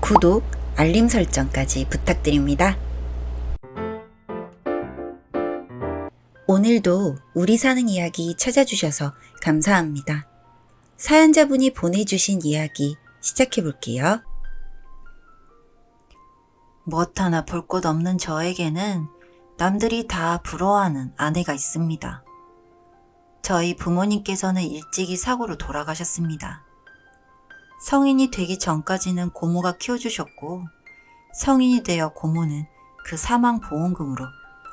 구독, 알림 설정까지 부탁드립니다. 오늘도 우리 사는 이야기 찾아주셔서 감사합니다. 사연자분이 보내주신 이야기 시작해볼게요. 무엇 하나 볼 것 없는 저에게는 남들이 다 부러워하는 아내가 있습니다. 저희 부모님께서는 일찍이 사고로 돌아가셨습니다. 성인이 되기 전까지는 고모가 키워주셨고, 성인이 되어 고모는 그 사망 보험금으로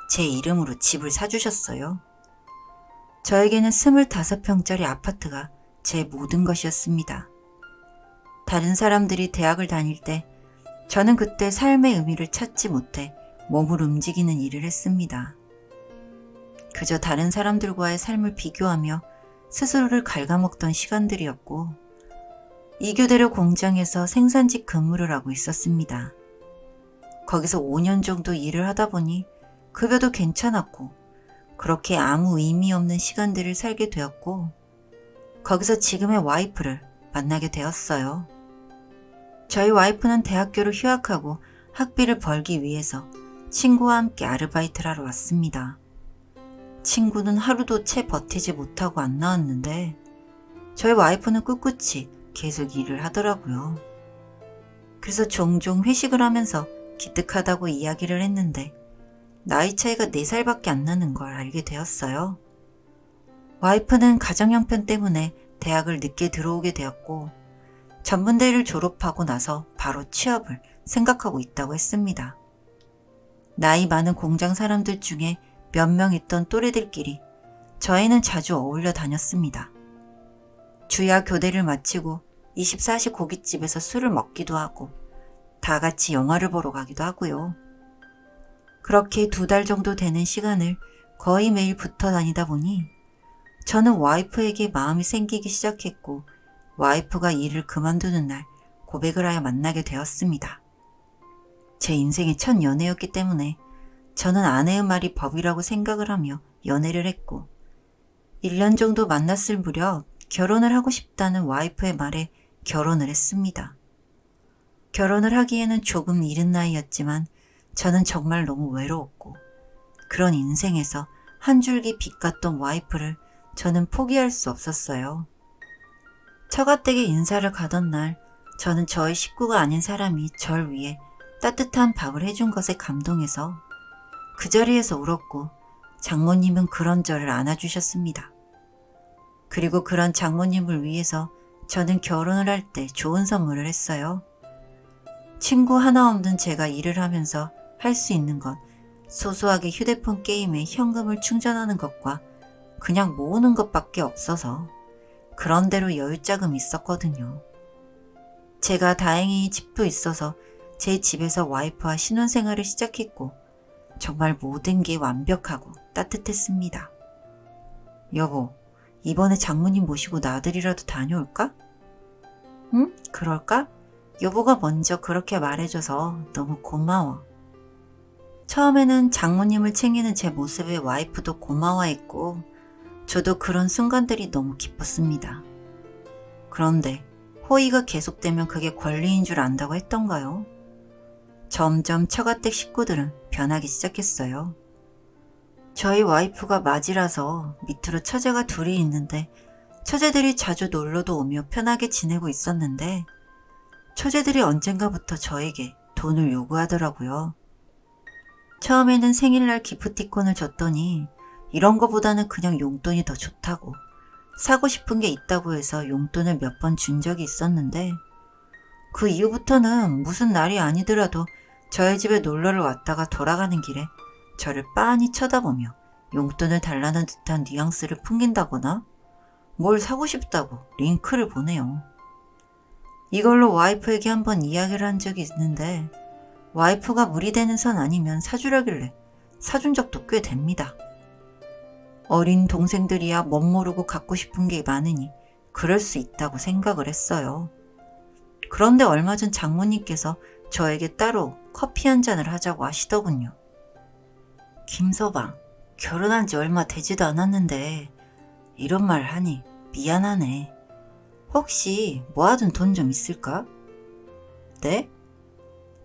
제 이름으로 집을 사주셨어요. 저에게는 25평짜리 아파트가 제 모든 것이었습니다. 다른 사람들이 대학을 다닐 때 저는 그때 삶의 의미를 찾지 못해 몸을 움직이는 일을 했습니다. 그저 다른 사람들과의 삶을 비교하며 스스로를 갉아먹던 시간들이었고, 이교대로 공장에서 생산직 근무를 하고 있었습니다. 거기서 5년 정도 일을 하다 보니 급여도 괜찮았고, 그렇게 아무 의미 없는 시간들을 살게 되었고, 거기서 지금의 와이프를 만나게 되었어요. 저희 와이프는 대학교를 휴학하고 학비를 벌기 위해서 친구와 함께 아르바이트를 하러 왔습니다. 친구는 하루도 채 버티지 못하고 안 나왔는데 저희 와이프는 꿋꿋이 계속 일을 하더라고요. 그래서 종종 회식을 하면서 기특하다고 이야기를 했는데 나이 차이가 4살밖에 안 나는 걸 알게 되었어요. 와이프는 가정 형편 때문에 대학을 늦게 들어오게 되었고, 전문대를 졸업하고 나서 바로 취업을 생각하고 있다고 했습니다. 나이 많은 공장 사람들 중에 몇 명 있던 또래들끼리 저희는 자주 어울려 다녔습니다. 주야 교대를 마치고 24시 고깃집에서 술을 먹기도 하고 다 같이 영화를 보러 가기도 하고요. 그렇게 2달 정도 되는 시간을 거의 매일 붙어 다니다 보니 저는 와이프에게 마음이 생기기 시작했고, 와이프가 일을 그만두는 날 고백을 하여 만나게 되었습니다. 제 인생의 첫 연애였기 때문에 저는 아내의 말이 법이라고 생각을 하며 연애를 했고, 1년 정도 만났을 무렵 결혼을 하고 싶다는 와이프의 말에 결혼을 했습니다. 결혼을 하기에는 조금 이른 나이였지만 저는 정말 너무 외로웠고, 그런 인생에서 한 줄기 빛 같던 와이프를 저는 포기할 수 없었어요. 처가댁에 인사를 가던 날 저는 저의 식구가 아닌 사람이 절 위해 따뜻한 밥을 해준 것에 감동해서 그 자리에서 울었고, 장모님은 그런 저를 안아주셨습니다. 그리고 그런 장모님을 위해서 저는 결혼을 할 때 좋은 선물을 했어요. 친구 하나 없는 제가 일을 하면서 할 수 있는 건 소소하게 휴대폰 게임에 현금을 충전하는 것과 그냥 모으는 것밖에 없어서 그런 대로 여유자금이 있었거든요. 제가 다행히 집도 있어서 제 집에서 와이프와 신혼생활을 시작했고, 정말 모든 게 완벽하고 따뜻했습니다. 여보, 이번에 장모님 모시고 나들이라도 다녀올까? 응? 그럴까? 여보가 먼저 그렇게 말해줘서 너무 고마워. 처음에는 장모님을 챙기는 제 모습에 와이프도 고마워했고, 저도 그런 순간들이 너무 기뻤습니다. 그런데 호의가 계속되면 그게 권리인 줄 안다고 했던가요? 점점 처가댁 식구들은 변하기 시작했어요. 저희 와이프가 맞이라서 밑으로 처제가 둘이 있는데 처제들이 자주 놀러도 오며 편하게 지내고 있었는데, 처제들이 언젠가부터 저에게 돈을 요구하더라고요. 처음에는 생일날 기프티콘을 줬더니 이런 거보다는 그냥 용돈이 더 좋다고, 사고 싶은 게 있다고 해서 용돈을 몇 번 준 적이 있었는데, 그 이후부터는 무슨 날이 아니더라도 저희 집에 놀러를 왔다가 돌아가는 길에 저를 빤히 쳐다보며 용돈을 달라는 듯한 뉘앙스를 풍긴다거나 뭘 사고 싶다고 링크를 보내요. 이걸로 와이프에게 한번 이야기를 한 적이 있는데, 와이프가 무리되는 선 아니면 사주라길래 사준 적도 꽤 됩니다. 어린 동생들이야 멋모르고 갖고 싶은 게 많으니 그럴 수 있다고 생각을 했어요. 그런데 얼마 전 장모님께서 저에게 따로 커피 한 잔을 하자고 하시더군요. 김서방, 결혼한 지 얼마 되지도 않았는데 이런 말 하니 미안하네. 혹시 모아둔 돈 좀 있을까? 네?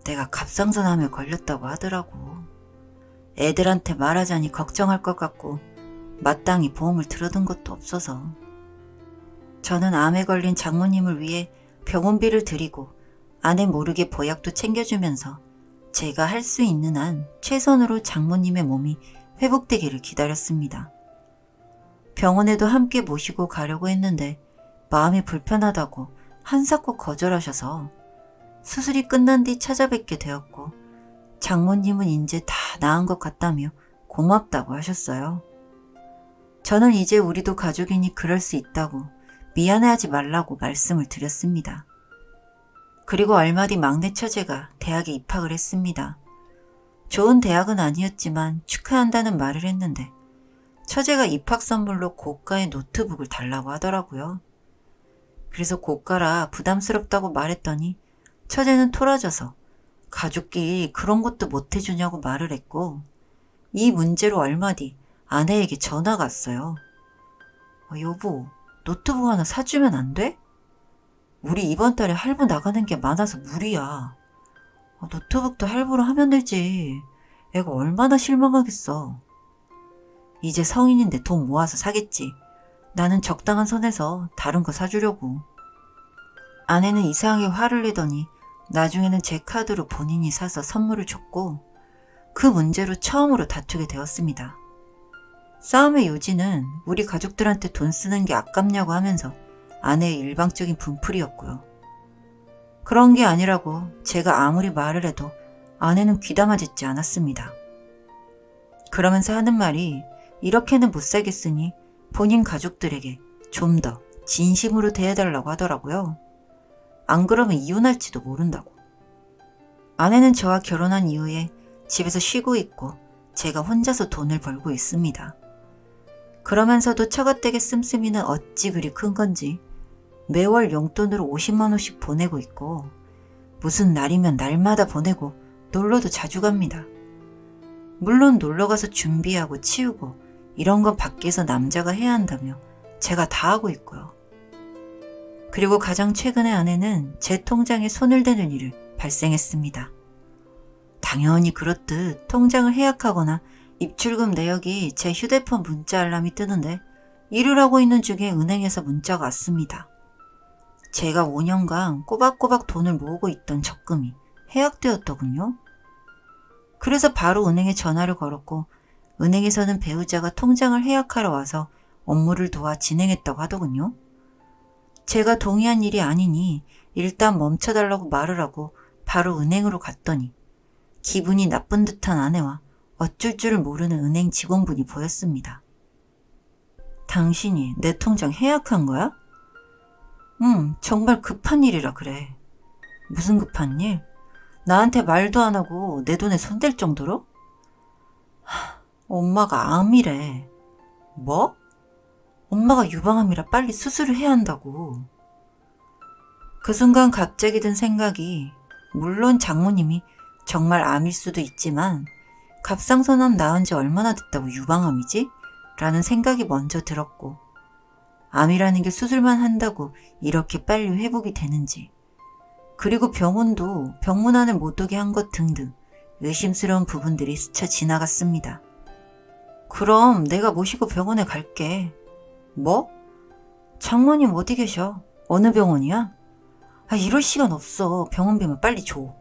내가 갑상선암에 걸렸다고 하더라고. 애들한테 말하자니 걱정할 것 같고 마땅히 보험을 들어둔 것도 없어서. 저는 암에 걸린 장모님을 위해 병원비를 드리고 아내 모르게 보약도 챙겨주면서 제가 할 수 있는 한 최선으로 장모님의 몸이 회복되기를 기다렸습니다. 병원에도 함께 모시고 가려고 했는데 마음이 불편하다고 한사코 거절하셔서 수술이 끝난 뒤 찾아뵙게 되었고 장모님은 이제 다 나은 것 같다며 고맙다고 하셨어요. 저는 이제 우리도 가족이니 그럴 수 있다고 미안해하지 말라고 말씀을 드렸습니다. 그리고 얼마 뒤 막내 처제가 대학에 입학을 했습니다. 좋은 대학은 아니었지만 축하한다는 말을 했는데 처제가 입학 선물로 고가의 노트북을 달라고 하더라고요. 그래서 고가라 부담스럽다고 말했더니 처제는 토라져서 가족끼리 그런 것도 못 해주냐고 말을 했고 이 문제로 얼마 뒤 아내에게 전화가 왔어요. 여보, 노트북 하나 사주면 안 돼? 우리 이번 달에 할부 나가는 게 많아서 무리야. 노트북도 할부로 하면 되지. 애가 얼마나 실망하겠어. 이제 성인인데 돈 모아서 사겠지. 나는 적당한 선에서 다른 거 사주려고. 아내는 이상하게 화를 내더니 나중에는 제 카드로 본인이 사서 선물을 줬고 그 문제로 처음으로 다투게 되었습니다. 싸움의 요지는 우리 가족들한테 돈 쓰는 게 아깝냐고 하면서 아내의 일방적인 분풀이였고요. 그런 게 아니라고 제가 아무리 말을 해도 아내는 귀담아 듣지 않았습니다. 그러면서 하는 말이 이렇게는 못 살겠으니 본인 가족들에게 좀 더 진심으로 대해달라고 하더라고요. 안 그러면 이혼할지도 모른다고. 아내는 저와 결혼한 이후에 집에서 쉬고 있고 제가 혼자서 돈을 벌고 있습니다. 그러면서도 처갓댁의 씀씀이는 어찌 그리 큰 건지 매월 용돈으로 50만 원씩 보내고 있고 무슨 날이면 날마다 보내고 놀러도 자주 갑니다. 물론 놀러가서 준비하고 치우고 이런 건 밖에서 남자가 해야 한다며 제가 다 하고 있고요. 그리고 가장 최근에 아내는 제 통장에 손을 대는 일을 발생했습니다. 당연히 그렇듯 통장을 해약하거나 입출금 내역이 제 휴대폰 문자 알람이 뜨는데 일을 하고 있는 중에 은행에서 문자가 왔습니다. 제가 5년간 꼬박꼬박 돈을 모으고 있던 적금이 해약되었더군요. 그래서 바로 은행에 전화를 걸었고 은행에서는 배우자가 통장을 해약하러 와서 업무를 도와 진행했다고 하더군요. 제가 동의한 일이 아니니 일단 멈춰달라고 말을 하고 바로 은행으로 갔더니 기분이 나쁜 듯한 아내와 어쩔 줄을 모르는 은행 직원분이 보였습니다. 당신이 내 통장 해약한 거야? 정말 급한 일이라 그래. 무슨 급한 일? 나한테 말도 안 하고 내 돈에 손댈 정도로? 엄마가 암이래. 뭐? 엄마가 유방암이라 빨리 수술을 해야 한다고. 그 순간 갑자기 든 생각이 물론 장모님이 정말 암일 수도 있지만 갑상선암 나은 지 얼마나 됐다고 유방암이지? 라는 생각이 먼저 들었고 암이라는 게 수술만 한다고 이렇게 빨리 회복이 되는지 그리고 병원도 병문안을 못 오게 한 것 등등 의심스러운 부분들이 스쳐 지나갔습니다. 그럼 내가 모시고 병원에 갈게. 뭐? 장모님 어디 계셔? 어느 병원이야? 이럴 시간 없어. 병원비만 빨리 줘.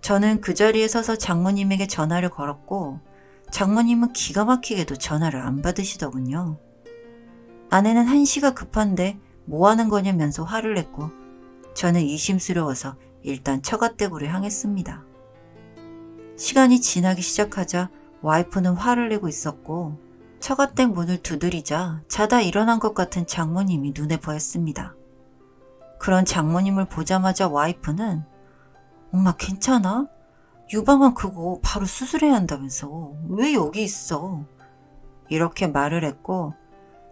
저는 그 자리에 서서 장모님에게 전화를 걸었고 장모님은 기가 막히게도 전화를 안 받으시더군요. 아내는 한시가 급한데 뭐 하는 거냐면서 화를 냈고 저는 의심스러워서 일단 처갓댁으로 향했습니다. 시간이 지나기 시작하자 와이프는 화를 내고 있었고 처갓댁 문을 두드리자 자다 일어난 것 같은 장모님이 눈에 보였습니다. 그런 장모님을 보자마자 와이프는 엄마 괜찮아? 유방암 그거 바로 수술해야 한다면서 왜 여기 있어? 이렇게 말을 했고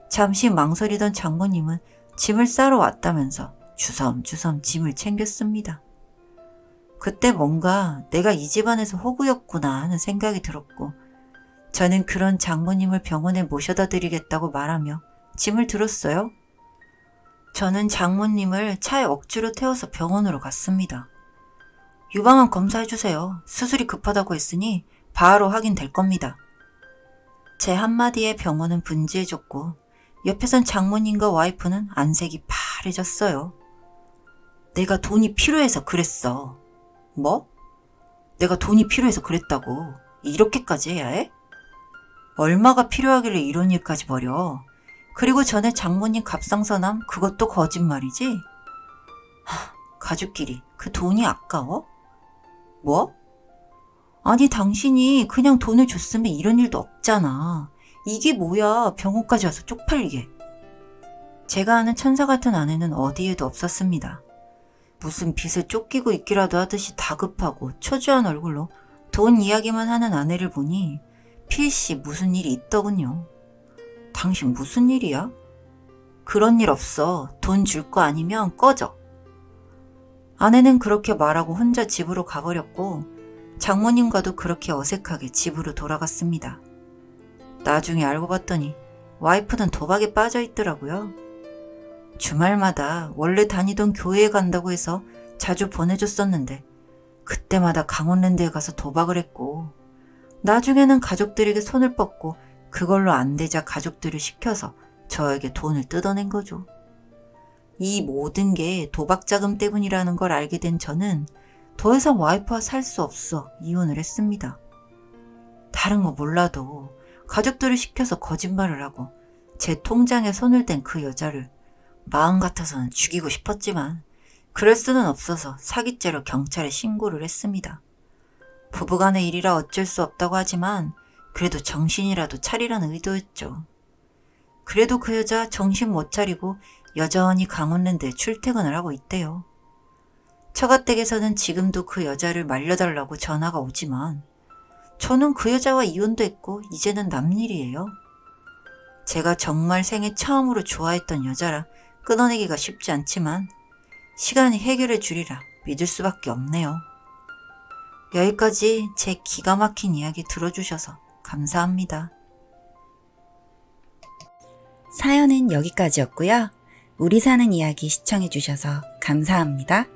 잠시 망설이던 장모님은 짐을 싸러 왔다면서 주섬주섬 짐을 챙겼습니다. 그때 뭔가 내가 이 집안에서 호구였구나 하는 생각이 들었고 저는 그런 장모님을 병원에 모셔다 드리겠다고 말하며 짐을 들었어요. 저는 장모님을 차에 억지로 태워서 병원으로 갔습니다. 유방암 검사해주세요. 수술이 급하다고 했으니 바로 확인될 겁니다. 제 한마디에 병원은 분주해졌고 옆에선 장모님과 와이프는 안색이 파래졌어요. 내가 돈이 필요해서 그랬어. 뭐? 내가 돈이 필요해서 그랬다고. 이렇게까지 해야 해? 얼마가 필요하길래 이런 일까지 벌여. 그리고 전에 장모님 갑상선암 그것도 거짓말이지? 가족끼리 그 돈이 아까워? 뭐? 아니 당신이 그냥 돈을 줬으면 이런 일도 없잖아. 이게 뭐야, 병원까지 와서 쪽팔리게. 제가 아는 천사 같은 아내는 어디에도 없었습니다. 무슨 빚에 쫓기고 있기라도 하듯이 다급하고 초조한 얼굴로 돈 이야기만 하는 아내를 보니 필시 무슨 일이 있더군요. 당신 무슨 일이야? 그런 일 없어. 돈 줄 거 아니면 꺼져. 아내는 그렇게 말하고 혼자 집으로 가버렸고 장모님과도 그렇게 어색하게 집으로 돌아갔습니다. 나중에 알고 봤더니 와이프는 도박에 빠져 있더라고요. 주말마다 원래 다니던 교회에 간다고 해서 자주 보내줬었는데 그때마다 강원랜드에 가서 도박을 했고 나중에는 가족들에게 손을 뻗고 그걸로 안 되자 가족들을 시켜서 저에게 돈을 뜯어낸 거죠. 이 모든 게 도박 자금 때문이라는 걸 알게 된 저는 더 이상 와이프와 살 수 없어 이혼을 했습니다. 다른 거 몰라도 가족들을 시켜서 거짓말을 하고 제 통장에 손을 댄 그 여자를 마음 같아서는 죽이고 싶었지만 그럴 수는 없어서 사기죄로 경찰에 신고를 했습니다. 부부간의 일이라 어쩔 수 없다고 하지만 그래도 정신이라도 차리라는 의도였죠. 그래도 그 여자 정신 못 차리고 여전히 강원랜드에 출퇴근을 하고 있대요. 처가댁에서는 지금도 그 여자를 말려달라고 전화가 오지만 저는 그 여자와 이혼도 했고 이제는 남일이에요. 제가 정말 생애 처음으로 좋아했던 여자라 끊어내기가 쉽지 않지만 시간이 해결해 주리라 믿을 수밖에 없네요. 여기까지 제 기가 막힌 이야기 들어주셔서 감사합니다. 사연은 여기까지였고요. 우리 사는 이야기 시청해주셔서 감사합니다.